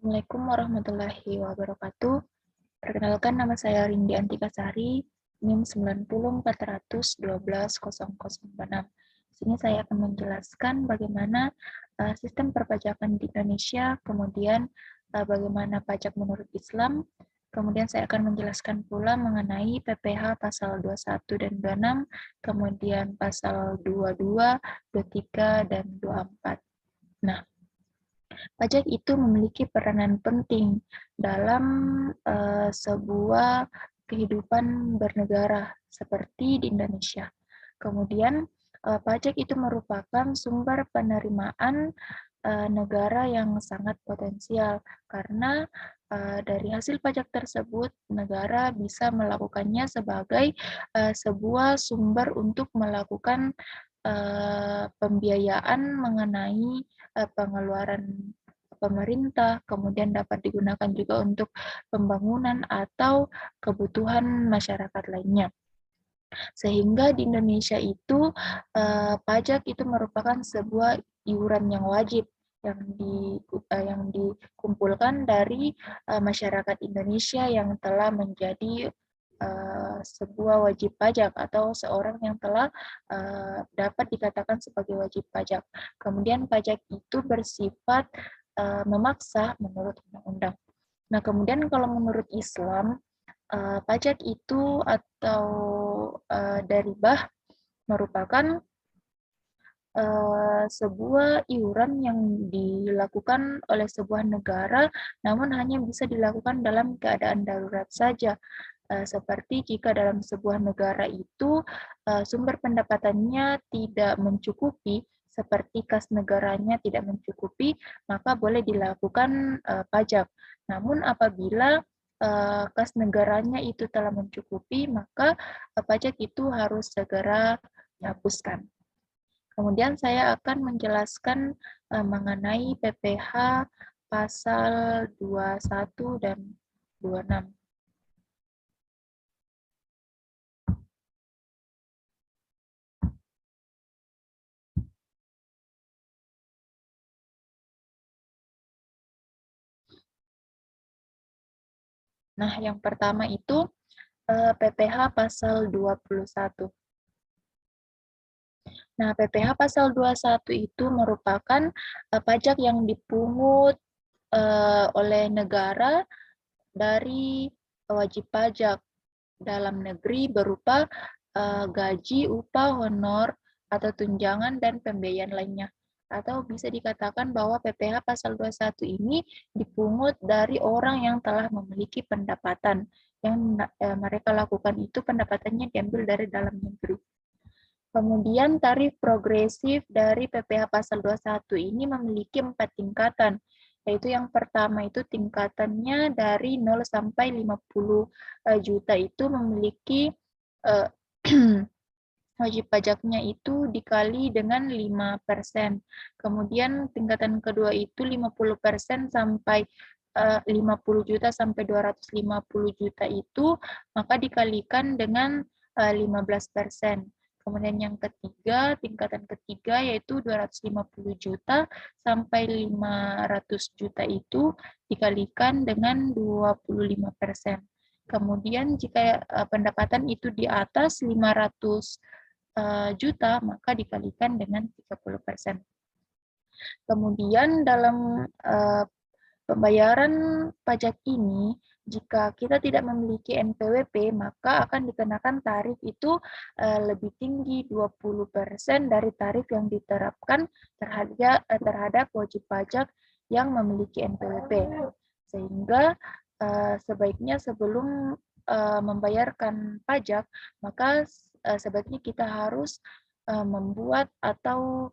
Assalamualaikum warahmatullahi wabarakatuh. Perkenalkan, nama saya Rindi Antikasari, NIM 9041200046. Di sini saya akan menjelaskan bagaimana sistem perpajakan di Indonesia, kemudian bagaimana pajak menurut Islam, kemudian saya akan menjelaskan pula mengenai PPh pasal 21 dan 26, kemudian pasal 22, 23, dan 24. Nah, pajak itu memiliki peranan penting dalam sebuah kehidupan bernegara seperti di Indonesia. Kemudian pajak itu merupakan sumber penerimaan negara yang sangat potensial karena dari hasil pajak tersebut negara bisa melakukannya sebagai sebuah sumber untuk melakukan pembiayaan mengenai pengeluaran pemerintah, kemudian dapat digunakan juga untuk pembangunan atau kebutuhan masyarakat lainnya. Sehingga di Indonesia itu pajak itu merupakan sebuah iuran yang wajib yang dikumpulkan dari masyarakat Indonesia yang telah menjadi sebuah wajib pajak atau seorang yang telah dapat dikatakan sebagai wajib pajak. Kemudian pajak itu bersifat memaksa menurut undang-undang. Nah, kemudian kalau menurut Islam, pajak itu atau dari bah merupakan sebuah iuran yang dilakukan oleh sebuah negara, namun hanya bisa dilakukan dalam keadaan darurat saja. Seperti jika dalam sebuah negara itu sumber pendapatannya tidak mencukupi, seperti kas negaranya tidak mencukupi, maka boleh dilakukan pajak. Namun apabila kas negaranya itu telah mencukupi, maka pajak itu harus segera dihapuskan. Kemudian saya akan menjelaskan mengenai PPh pasal 21 dan 26. Nah, yang pertama itu PPh pasal 21. Nah, PPh pasal 21 itu merupakan pajak yang dipungut oleh negara dari wajib pajak dalam negeri berupa gaji, upah, honor, atau tunjangan dan pembiayaan lainnya. Atau bisa dikatakan bahwa PPh pasal 21 ini dipungut dari orang yang telah memiliki pendapatan. Yang mereka lakukan itu pendapatannya diambil dari dalam negeri. Kemudian tarif progresif dari PPh pasal 21 ini memiliki 4 tingkatan, yaitu yang pertama itu tingkatannya dari 0 sampai 50 juta itu memiliki wajib pajaknya itu dikali dengan 5%. Kemudian tingkatan kedua itu 50% sampai 50 juta sampai 250 juta itu maka dikalikan dengan 15%. Kemudian yang ketiga, tingkatan ketiga yaitu 250 juta sampai 500 juta itu dikalikan dengan 25%. Kemudian jika pendapatan itu di atas 500 juta, maka dikalikan dengan 30%. Kemudian dalam pembayaran pajak ini, jika kita tidak memiliki NPWP, maka akan dikenakan tarif itu lebih tinggi 20% dari tarif yang diterapkan terhadap wajib pajak yang memiliki NPWP. Sehingga sebaiknya sebelum membayarkan pajak, maka sebaiknya kita harus membuat atau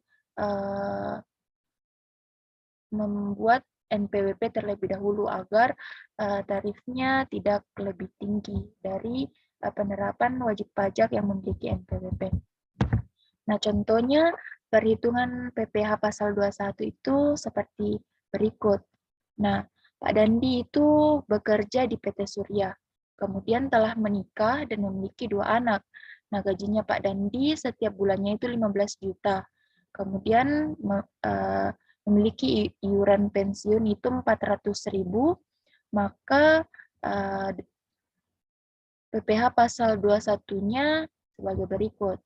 membuat NPWP terlebih dahulu agar tarifnya tidak lebih tinggi dari penerapan wajib pajak yang memiliki NPWP. Nah, contohnya perhitungan PPh pasal 21 itu seperti berikut. Nah, Pak Dandi itu bekerja di PT Surya, kemudian telah menikah dan memiliki 2 anak. Nah, gajinya Pak Dandi setiap bulannya itu 15 juta. Kemudian memiliki iuran pensiun itu 400.000, maka PPh pasal 21-nya sebagai berikut.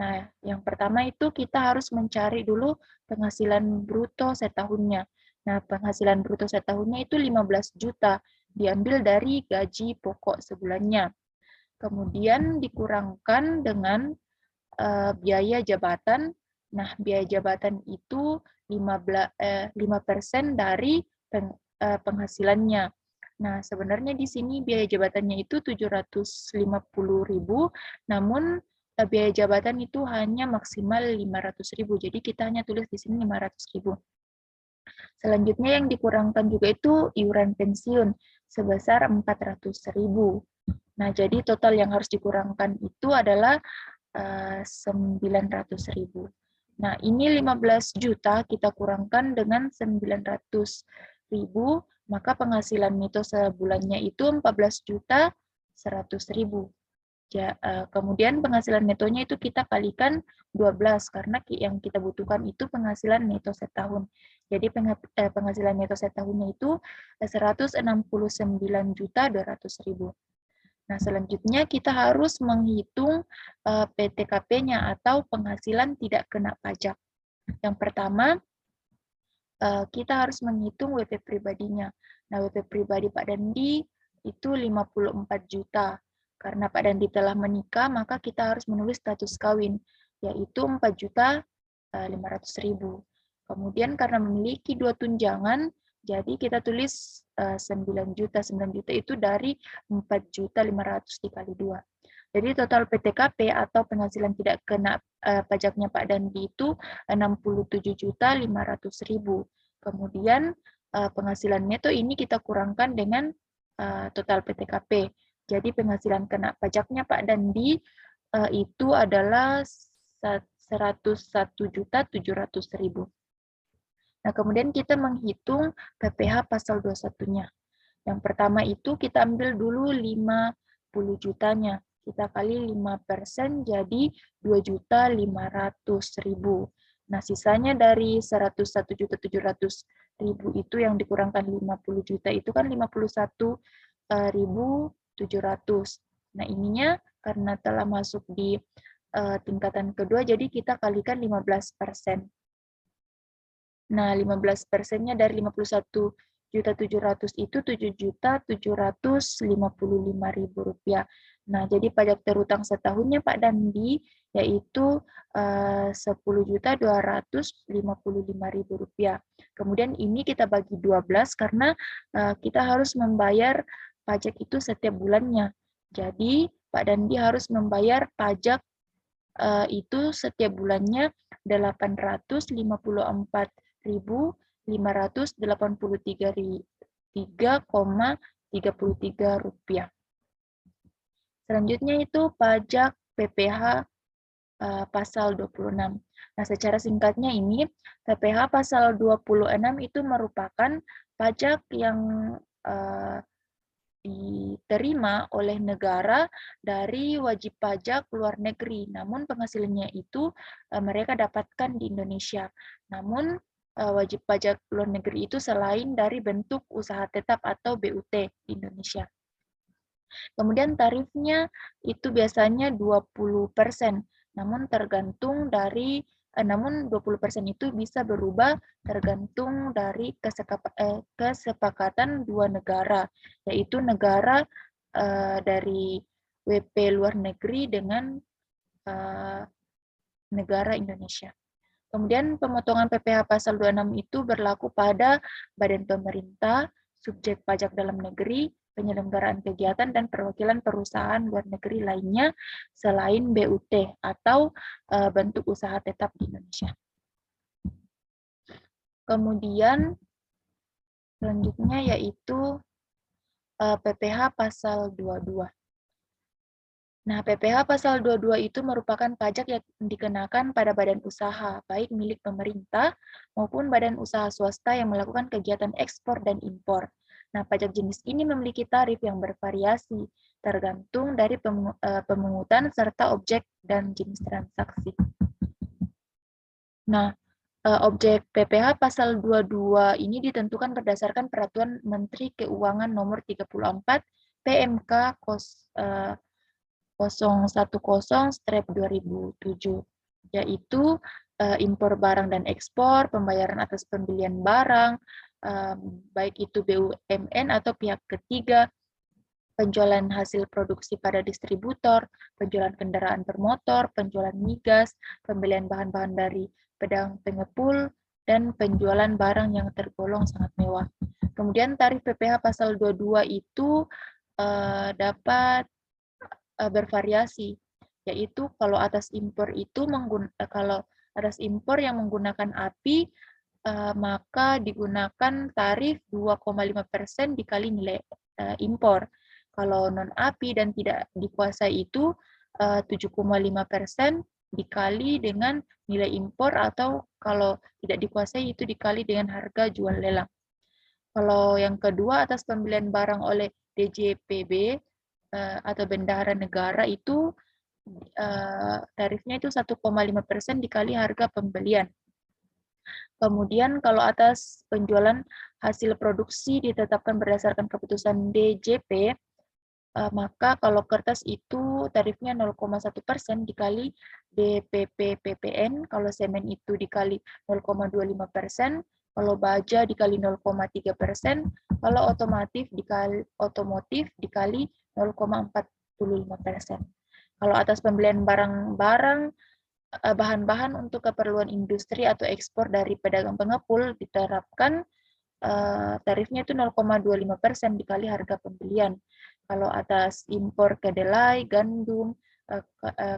Nah, yang pertama itu kita harus mencari dulu penghasilan bruto setahunnya. Nah, penghasilan bruto setahunnya itu 15 juta, diambil dari gaji pokok sebulannya. Kemudian dikurangkan dengan biaya jabatan. Nah, biaya jabatan itu 5% dari penghasilannya. Nah, sebenarnya di sini biaya jabatannya itu 750.000, namun biaya jabatan itu hanya maksimal 500.000. Jadi kita hanya tulis di sini 500.000. Selanjutnya yang dikurangkan juga itu iuran pensiun sebesar 400.000. Nah, jadi total yang harus dikurangkan itu adalah 900.000. Nah, ini 15 juta kita kurangkan dengan 900.000, maka penghasilan neto sebulannya itu 14.100.000. Kemudian penghasilan netonya itu kita kalikan 12 karena yang kita butuhkan itu penghasilan neto setahun. Jadi penghasilan neto setahunnya itu 169.200.000. Nah, selanjutnya kita harus menghitung PTKP-nya atau penghasilan tidak kena pajak. Yang pertama, kita harus menghitung WP pribadinya. Nah, WP pribadi Pak Dandi itu 54 juta. Karena Pak Dandi telah menikah, maka kita harus menulis status kawin, yaitu 4.500.000. Kemudian karena memiliki 2 tunjangan, jadi kita tulis 9 juta. 9 juta itu dari 4.500.000 dikali 2. Jadi total PTKP atau penghasilan tidak kena pajaknya Pak Dandi itu 67.500.000. Kemudian penghasilan neto ini kita kurangkan dengan total PTKP. Jadi penghasilan kena pajaknya Pak Dandi itu adalah 101.700.000. Nah, kemudian kita menghitung PPh pasal 21-nya. Yang pertama itu kita ambil dulu 50 jutanya. Kita kali 5% jadi 2.500.000. Nah, sisanya dari 101.700.000 itu yang dikurangkan 50 juta itu kan 51.700. Nah, ininya karena telah masuk di tingkatan kedua, jadi kita kalikan 15%. Nah, 15%-nya dari 51.700.000 itu 7.755.000 rupiah. Nah, jadi pajak terutang setahunnya Pak Dandi yaitu 10.255.000 rupiah. Kemudian ini kita bagi 12 karena kita harus membayar pajak itu setiap bulannya. Jadi Pak Dandi harus membayar pajak itu setiap bulannya 854.583,33 rupiah. Selanjutnya itu pajak PPh pasal 26. Nah, secara singkatnya ini PPh pasal 26 itu merupakan pajak yang diterima oleh negara dari wajib pajak luar negeri. Namun penghasilannya itu mereka dapatkan di Indonesia. Namun wajib pajak luar negeri itu selain dari bentuk usaha tetap atau BUT di Indonesia. Kemudian tarifnya itu biasanya 20%, namun tergantung dari namun 20% itu bisa berubah tergantung dari kesepakatan dua negara, yaitu negara dari WP luar negeri dengan negara Indonesia. Kemudian pemotongan PPh pasal 26 itu berlaku pada badan pemerintah, subjek pajak dalam negeri, penyelenggaraan kegiatan dan perwakilan perusahaan luar negeri lainnya selain BUT atau bentuk usaha tetap di Indonesia. Kemudian selanjutnya yaitu PPh pasal 22. Nah, PPh pasal 22 itu merupakan pajak yang dikenakan pada badan usaha, baik milik pemerintah maupun badan usaha swasta yang melakukan kegiatan ekspor dan impor. Nah, pajak jenis ini memiliki tarif yang bervariasi, tergantung dari pemungutan serta objek dan jenis transaksi. Nah, Objek PPh pasal 22 ini ditentukan berdasarkan Peraturan Menteri Keuangan Nomor 34 PMK 010/2007, yaitu impor barang dan ekspor, pembayaran atas pembelian barang, baik itu BUMN atau pihak ketiga, penjualan hasil produksi pada distributor, penjualan kendaraan bermotor, penjualan migas, pembelian bahan-bahan dari pedang pengepul, dan penjualan barang yang tergolong sangat mewah. Kemudian tarif PPh pasal 22 itu dapat bervariasi, yaitu kalau atas impor yang menggunakan API, maka digunakan tarif 2,5% dikali nilai impor. Kalau non-API dan tidak dikuasai itu 7,5% dikali dengan nilai impor, atau kalau tidak dikuasai itu dikali dengan harga jual lelang. Kalau yang kedua, atas pembelian barang oleh DJPB atau bendahara negara itu tarifnya itu 1,5% dikali harga pembelian. Kemudian kalau atas penjualan hasil produksi ditetapkan berdasarkan keputusan DJP, maka kalau kertas itu tarifnya 0,1% dikali DPP PPN, kalau semen itu dikali 0,25%, kalau baja dikali 0,3%, kalau otomotif dikali 0,45%. Kalau atas pembelian barang-barang, bahan-bahan untuk keperluan industri atau ekspor dari pedagang pengepul diterapkan tarifnya itu 0,25% dikali harga pembelian. Kalau atas impor kedelai, gandum,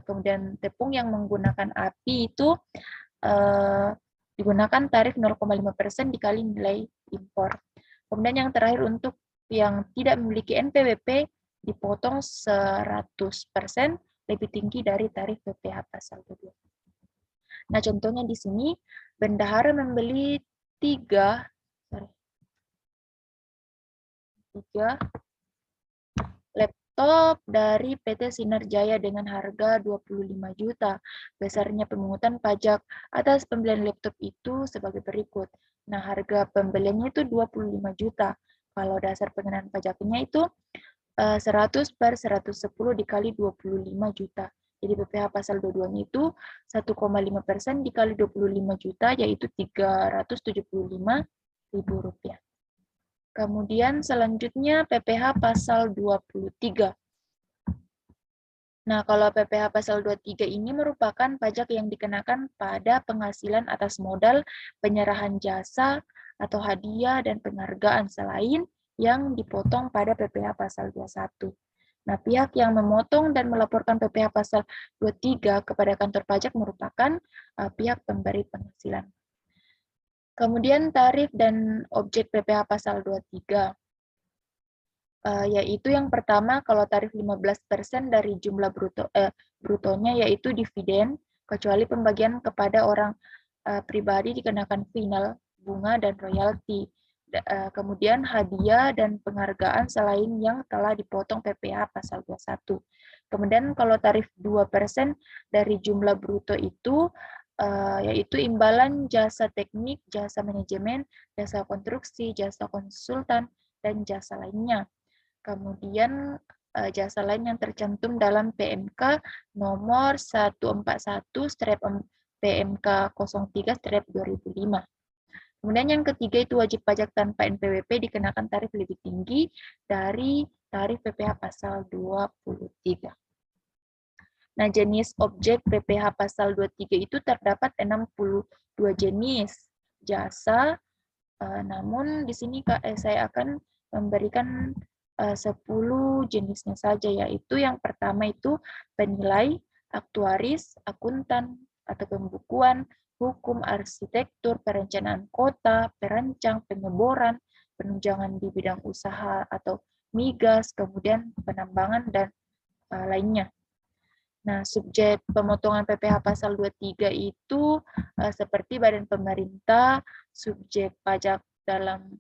kemudian tepung yang menggunakan API itu digunakan tarif 0,5% dikali nilai impor. Kemudian yang terakhir, untuk yang tidak memiliki NPWP dipotong 100% lebih tinggi dari tarif PPh pasal 22. Nah, contohnya di sini, bendahara membeli 3 laptop dari PT Sinar Jaya dengan harga 25 juta. Besarnya pemungutan pajak atas pembelian laptop itu sebagai berikut. Nah, harga pembeliannya itu 25 juta. Kalau dasar pengenaan pajaknya itu 100/110 dikali 25 juta. Jadi PPh pasal 22-nya itu 1,5% dikali 25 juta, yaitu Rp375.000. Kemudian selanjutnya PPh pasal 23. Nah, kalau PPh pasal 23 ini merupakan pajak yang dikenakan pada penghasilan atas modal, penyerahan jasa, atau hadiah dan penghargaan selain yang dipotong pada PPh pasal 21. Nah, pihak yang memotong dan melaporkan PPh pasal 23 kepada kantor pajak merupakan pihak pemberi penghasilan. Kemudian tarif dan objek PPh pasal 23. Yaitu yang pertama, kalau tarif 15% dari jumlah brutonya, yaitu dividen, kecuali pembagian kepada orang pribadi dikenakan final, bunga, dan royalti. Kemudian hadiah dan penghargaan selain yang telah dipotong PPh pasal 21. Kemudian kalau tarif 2% dari jumlah bruto itu, yaitu imbalan jasa teknik, jasa manajemen, jasa konstruksi, jasa konsultan, dan jasa lainnya. Kemudian jasa lain yang tercantum dalam PMK nomor 141/PMK 03/2005. Kemudian yang ketiga itu wajib pajak tanpa NPWP dikenakan tarif lebih tinggi dari tarif PPh pasal 23. Nah, jenis objek PPh pasal 23 itu terdapat 62 jenis jasa, namun di sini saya akan memberikan 10 jenisnya saja, yaitu yang pertama itu penilai, aktuaris, akuntan atau pembukuan, hukum, arsitektur, perencanaan kota, perancang, pengeboran, penunjangan di bidang usaha atau migas, kemudian penambangan, dan lainnya. Nah, subjek pemotongan PPh pasal 23 itu seperti badan pemerintah, subjek pajak dalam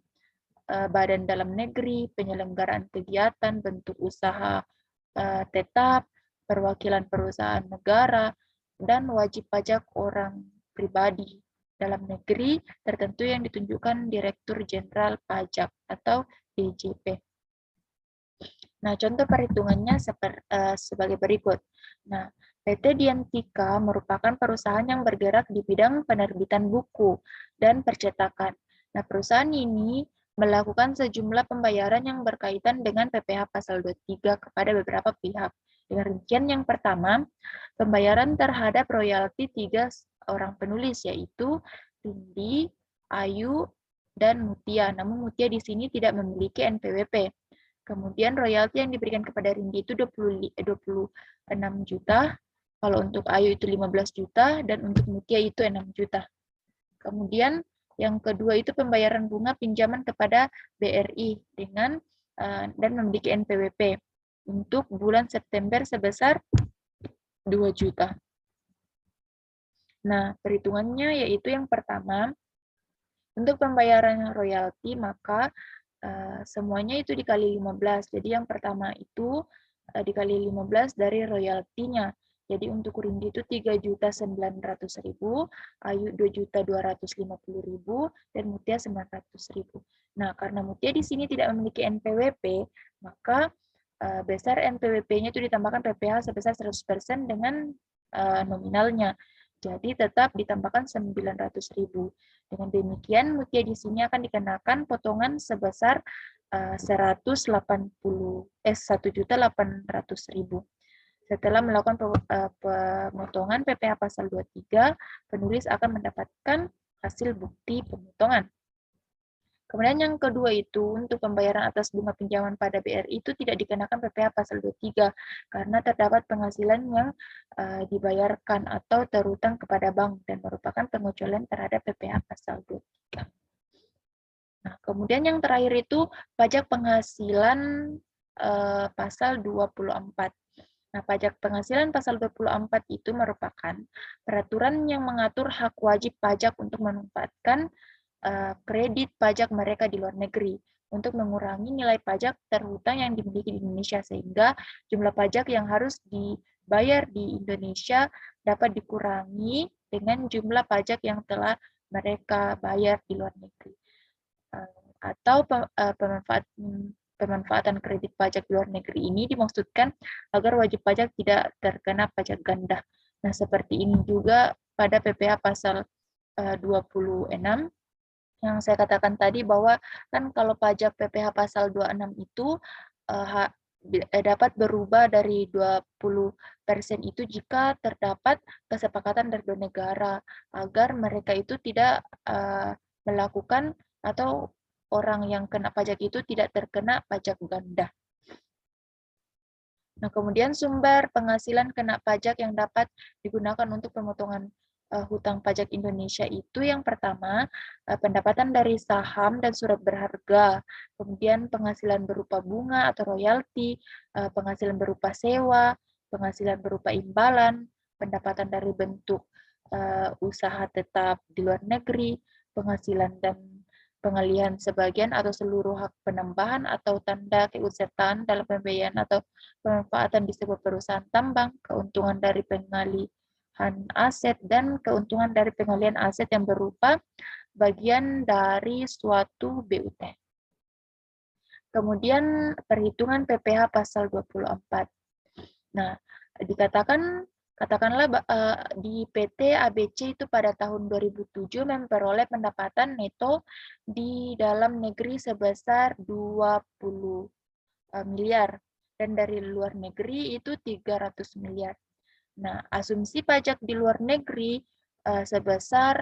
badan dalam negeri, penyelenggaraan kegiatan, bentuk usaha tetap, perwakilan perusahaan negara, dan wajib pajak orang pribadi, dalam negeri tertentu yang ditunjukkan Direktur Jenderal Pajak atau DJP. Nah, contoh perhitungannya sebagai berikut. Nah, PT Diantika merupakan perusahaan yang bergerak di bidang penerbitan buku dan percetakan. Nah, perusahaan ini melakukan sejumlah pembayaran yang berkaitan dengan PPh pasal 23 kepada beberapa pihak. Dengan rincian yang pertama, pembayaran terhadap royalti 3 orang penulis, yaitu Rindi, Ayu, dan Mutia. Namun Mutia di sini tidak memiliki NPWP. Kemudian royalti yang diberikan kepada Rindi itu 26 juta, kalau untuk Ayu itu 15 juta, dan untuk Mutia itu 6 juta. Kemudian yang kedua itu pembayaran bunga pinjaman kepada BRI dengan dan memiliki NPWP untuk bulan September sebesar 2 juta. Nah, perhitungannya yaitu yang pertama, untuk pembayaran royalti maka semuanya itu dikali 15. Jadi yang pertama itu dikali 15 dari royaltinya. Jadi untuk Rindi itu 3.900.000, Ayu 2.250.000, dan Mutia 900.000. Nah, karena Mutia di sini tidak memiliki NPWP, maka besar NPWP-nya itu ditambahkan PPh sebesar 100% dengan nominalnya. Jadi tetap ditambahkan 900.000. Dengan demikian, Mutia di sini akan dikenakan potongan sebesar 1.800.000. Setelah melakukan pemotongan PPh pasal 23, penulis akan mendapatkan hasil bukti pemotongan. Kemudian yang kedua itu, untuk pembayaran atas bunga pinjaman pada BRI itu tidak dikenakan PPh pasal 23, karena terdapat penghasilan yang dibayarkan atau terhutang kepada bank dan merupakan pengecualian terhadap PPh pasal 23. Nah, kemudian yang terakhir itu pajak penghasilan pasal 24. Nah, pajak penghasilan pasal 24 itu merupakan peraturan yang mengatur hak wajib pajak untuk memanfaatkan kredit pajak mereka di luar negeri untuk mengurangi nilai pajak terhutang yang dimiliki di Indonesia, sehingga jumlah pajak yang harus dibayar di Indonesia dapat dikurangi dengan jumlah pajak yang telah mereka bayar di luar negeri. Atau pemanfaatan kredit pajak di luar negeri ini dimaksudkan agar wajib pajak tidak terkena pajak ganda. Nah, seperti ini juga pada PPh pasal 26 yang saya katakan tadi, bahwa kan kalau pajak PPh pasal 26 itu dapat berubah dari 20% itu jika terdapat kesepakatan dari dua negara agar mereka itu tidak melakukan atau orang yang kena pajak itu tidak terkena pajak ganda. Nah, kemudian sumber penghasilan kena pajak yang dapat digunakan untuk pemotongan hutang pajak Indonesia itu yang pertama, pendapatan dari saham dan surat berharga, kemudian penghasilan berupa bunga atau royalti, penghasilan berupa sewa, penghasilan berupa imbalan, pendapatan dari bentuk usaha tetap di luar negeri, penghasilan dan pengalihan sebagian atau seluruh hak penambahan atau tanda keikutsertaan dalam pembiayaan atau pemanfaatan di sebuah perusahaan tambang, keuntungan dari pengalihan aset, dan keuntungan dari pengalihan aset yang berupa bagian dari suatu BUT. Kemudian perhitungan PPh pasal 24. Nah, katakanlah di PT ABC itu pada tahun 2007 memperoleh pendapatan neto di dalam negeri sebesar 20 miliar dan dari luar negeri itu 300 miliar. Nah, asumsi pajak di luar negeri sebesar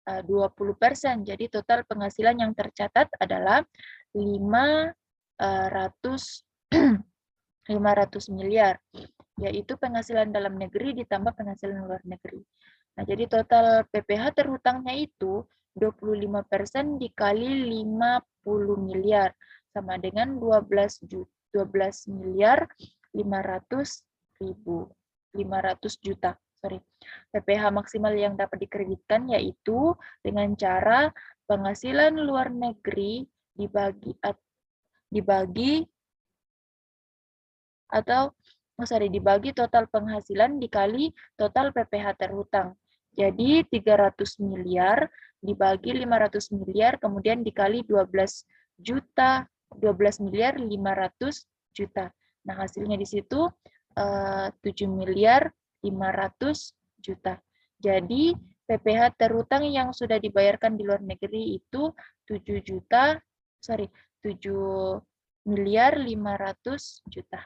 20%. Jadi total penghasilan yang tercatat adalah 500 miliar, yaitu penghasilan dalam negeri ditambah penghasilan luar negeri. Nah, jadi total PPh terhutangnya itu 25% dikali 50 miliar, sama dengan 12 miliar 500 juta. PPh maksimal yang dapat dikreditkan yaitu dengan cara penghasilan luar negeri dibagi total penghasilan dikali total PPh terhutang. Jadi 300 miliar dibagi 500 miliar, kemudian dikali 12 juta, 12 miliar 500 juta. Nah, hasilnya di situ 7 miliar 500 juta. Jadi, PPh terutang yang sudah dibayarkan di luar negeri itu 7 juta, 7 miliar 500 juta.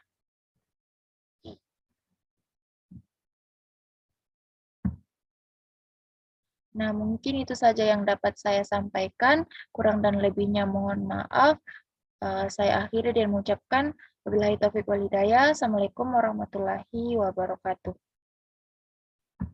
Nah, mungkin itu saja yang dapat saya sampaikan. Kurang dan lebihnya mohon maaf. Saya akhiri dan mengucapkan wabillahi taufiq wal hidayah. Assalamualaikum warahmatullahi wabarakatuh.